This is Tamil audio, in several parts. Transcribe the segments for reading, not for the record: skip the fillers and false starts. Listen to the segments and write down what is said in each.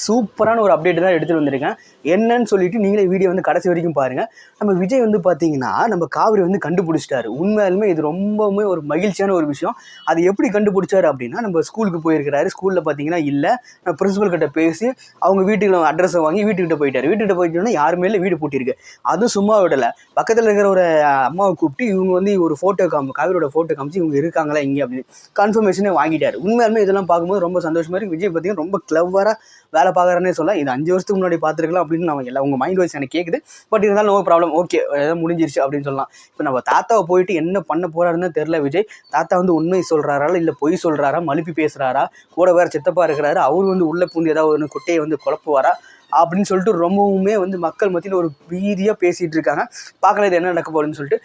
சூப்பரான ஒரு அப்டேட் தான் எடுத்துகிட்டு வந்திருக்கேன். என்னன்னு சொல்லிட்டு நீங்களே வீடியோ வந்து கடைசி வரைக்கும் பாருங்கள். நம்ம விஜய் வந்து பார்த்தீங்கன்னா நம்ம காவிரி வந்து கண்டுபிடிச்சிட்டாரு. உண்மையாலுமே இது ரொம்பவுமே ஒரு மகிழ்ச்சியான ஒரு விஷயம். அது எப்படி கண்டுபிடிச்சாரு அப்படின்னா, நம்ம ஸ்கூலுக்கு போயிருக்கிறாரு. ஸ்கூலில் பார்த்தீங்கன்னா இல்லை, நான் பிரின்சிபல் கிட்ட பேசி அவங்க வீட்டுக்கு அட்ரஸை வாங்கி வீட்டுக்கிட்ட போயிட்டார். வீட்டுக்கிட்ட போயிட்டோன்னா யாருமே இல்லை, வீடு பூட்டியிருக்கு. அதுவும் சும்மா விடலை, பக்கத்தில் இருக்கிற ஒரு அம்மாவை கூப்பிட்டு இவங்க வந்து ஒரு ஃபோட்டோ காவிரியோட ஃபோட்டோ காமிச்சு இவங்க இருக்காங்களா இங்கே அப்படின்னு கன்ஃபர்மேஷனே வாங்கிட்டார். உண்மையாலுமே இதெல்லாம் பார்க்கும்போது ரொம்ப சந்தோஷமா இருக்குது. விஜய் பார்த்தீங்கன்னா ரொம்ப கிளவராக வேலை பார்க்குறேன்னே சொல்லலாம். இது 5 வருஷத்துக்கு முன்னாடி பார்த்துருக்கலாம் அப்படின்னு நம்ம எல்லாம் உங்கள் மைண்ட் வாய்ஸ் எனக்கு கேட்குது. பட் இருந்தாலும் நோ ப்ராப்ளம், ஓகே ஏதாவது முடிஞ்சிருச்சு அப்படின்னு சொல்லலாம். இப்போ நம்ம தாத்தாவை போயிட்டு என்ன பண்ண போகிறாருன்னு தெரில விஜய். தாத்தா வந்து உண்மை சொல்கிறாரா இல்லை பொய் சொல்கிறாரா, மழுப்பி பேசுகிறாரா, கூட வேறு சித்தப்பா இருக்கிறாரு, அவர் வந்து உள்ளே பூந்து ஏதாவது ஒன்று குட்டையை வந்து குழப்புவாரா அப்படின்னு சொல்லிட்டு ரொம்பவுமே வந்து மக்கள் மத்தியில் ஒரு பீதியாக பேசிகிட்டு இருக்காங்க. பார்க்கலாம் இது என்ன நடக்க போகுதுன்னு சொல்லிட்டு.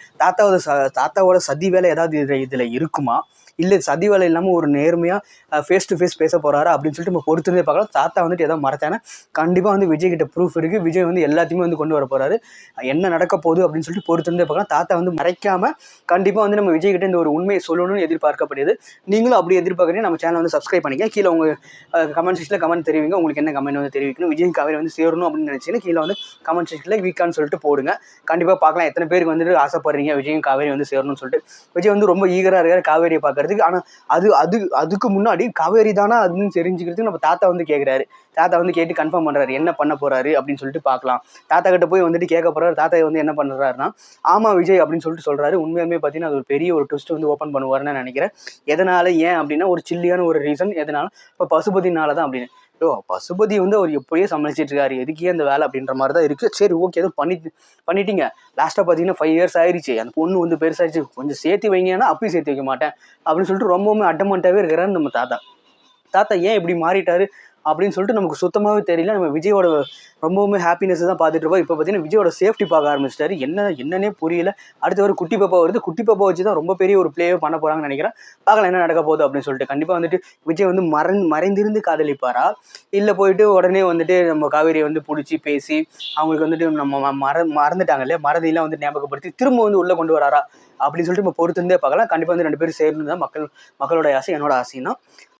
தாத்தாவோட சதி வேலை ஏதாவது இதில் இருக்குமா, இல்லை சதி வேலை இல்லாமல் ஒரு நேர்மையாக ஃபேஸ் டு ஃபேஸ் பேச போகிறாரா அப்படின்னு சொல்லிட்டு நம்ம பொறுத்திருந்தே பார்க்கலாம். தாத்தா வந்துட்டு ஏதோ மறைச்சானே கண்டிப்பாக வந்து விஜய் கிட்ட ப்ரூஃப் இருக்குது. விஜய் வந்து எல்லாத்தையுமே வந்து கொண்டு வர போகிறாரு. என்ன நடக்க போகுது அப்படின்னு சொல்லிட்டு பொறுத்திருந்தே பார்க்கலாம். தாத்தா வந்து மறைக்காமல் கண்டிப்பாக வந்து நம்ம விஜய் கிட்ட இந்த ஒரு உண்மையை சொல்லணும்னு எதிர்பார்க்கப்படுது. நீங்களும் அப்படி எதிர்பார்க்குறீங்க, நம்ம சேனல் வந்து சப்ஸ்கிரைப் பண்ணிக்க. கீழே உங்கள் கமெண்ட் செக்ஷனில் கமெண்ட் தெரிவிங்க. உங்களுக்கு என்ன கமெண்ட் வந்து தெரிவிக்கணும், விஜய் காவேரி வந்து சேரணும் அப்படின்னு நினச்சிங்கன்னா கீழே வந்து கமெண்ட் செக்ஷனில் வீக்கான்னு சொல்லிட்டு போடுங்க. கண்டிப்பாக பார்க்கலாம் எத்தனை பேருக்கு வந்துட்டு ஆசைப்படுறீங்க விஜயும் காவேரி வந்து சேரணும்னு சொல்லிட்டு. விஜய் வந்து ரொம்ப ஈகராக இருக்கார் காவேரியை பார்க்கறதுக்கு. ஆனால் அதுக்கு முன்னாடி காவேரி தானா அதுன்னு தெரிஞ்சுக்கிறதுக்கு நம்ம தாத்தா வந்து கேட்குறாரு. தாத்தா வந்து கேட்டு கன்ஃபார்ம் பண்ணுறாரு என்ன பண்ண போகிறாரு அப்படின்னு சொல்லிட்டு பார்க்கலாம். தாத்தா கிட்ட போய் வந்துட்டு கேட்க போகிறாரு. தாத்தா வந்து என்ன பண்ணுறாருன்னா ஆமாம் விஜய் அப்படின்னு சொல்லிட்டு சொல்கிறாரு. உண்மையுமே பார்த்தீங்கன்னா அது ஒரு பெரிய ஒரு ட்விஸ்ட் வந்து ஓப்பன் பண்ணுவார்னு நான் நினைக்கிறேன். எதனால் ஏன் அப்படின்னா ஒரு சில்லியான ஒரு ரீசன். எதனால் இப்போ பசுபதினால தான் அப்படின்னு. பசுபதி வந்து அவர் எப்படியே சமாளிச்சிட்டு இருக்காரு, எதுக்கே அந்த வேலை அப்படின்ற மாதிரி தான் இருக்குது. சரி ஓகே ஏதோ பண்ணிட்டீங்க. லாஸ்ட்டாக பார்த்தீங்கன்னா 5 years ஆயிடுச்சு, அந்த பொண்ணு வந்து பெருசாகிடுச்சு, கொஞ்சம் சேர்த்து வைங்கன்னா அப்பயும் சேர்த்து வைக்க மாட்டேன் அப்படின்னு சொல்லிட்டு ரொம்பவுமே அட்டமெண்ட்டாகவே இருக்கிறாரு நம்ம தாத்தா. தாத்தா ஏன் இப்படி மாறிட்டாரு அப்படின்னு சொல்லிட்டு நமக்கு சுத்தமாகவே தெரியல. நம்ம விஜயோட ரொம்பவுமே ஹாப்பினஸ் தான் பார்த்துட்டு இருப்போம். இப்போ பார்த்தீங்கன்னா விஜயோட சேஃப்டி பார்க்க ஆரம்பிச்சிட்டாரு. என்னன்னே புரியல. அடுத்து ஒரு குட்டி பாப்பா வருது. குட்டி பாப்பா வச்சு தான் ரொம்ப பெரிய ஒரு பிளேவே பண்ண போகிறாங்கன்னு நினைக்கிறேன். பார்க்கலாம் என்ன நடக்க போகுது அப்படின்னு சொல்லிட்டு. கண்டிப்பாக வந்துட்டு விஜய் வந்து மறைந்திருந்து காதலிப்பாரா, இல்லை போயிட்டு உடனே வந்துட்டு நம்ம காவேரியை வந்து பிடிச்சி பேசி அவங்களுக்கு வந்துட்டு நம்ம மறந்துட்டாங்க இல்லையா, மறதியெல்லாம் வந்து ஞாபகப்படுத்தி திரும்ப வந்து உள்ளே கொண்டு வராரா அப்படின்னு சொல்லிட்டு நம்ம பொறுத்திருந்தே பார்க்கலாம். கண்டிப்பாக வந்து 2 பேரும் சேரணும் தான் மக்களோட ஆசை, என்னோட ஆசைன்னா.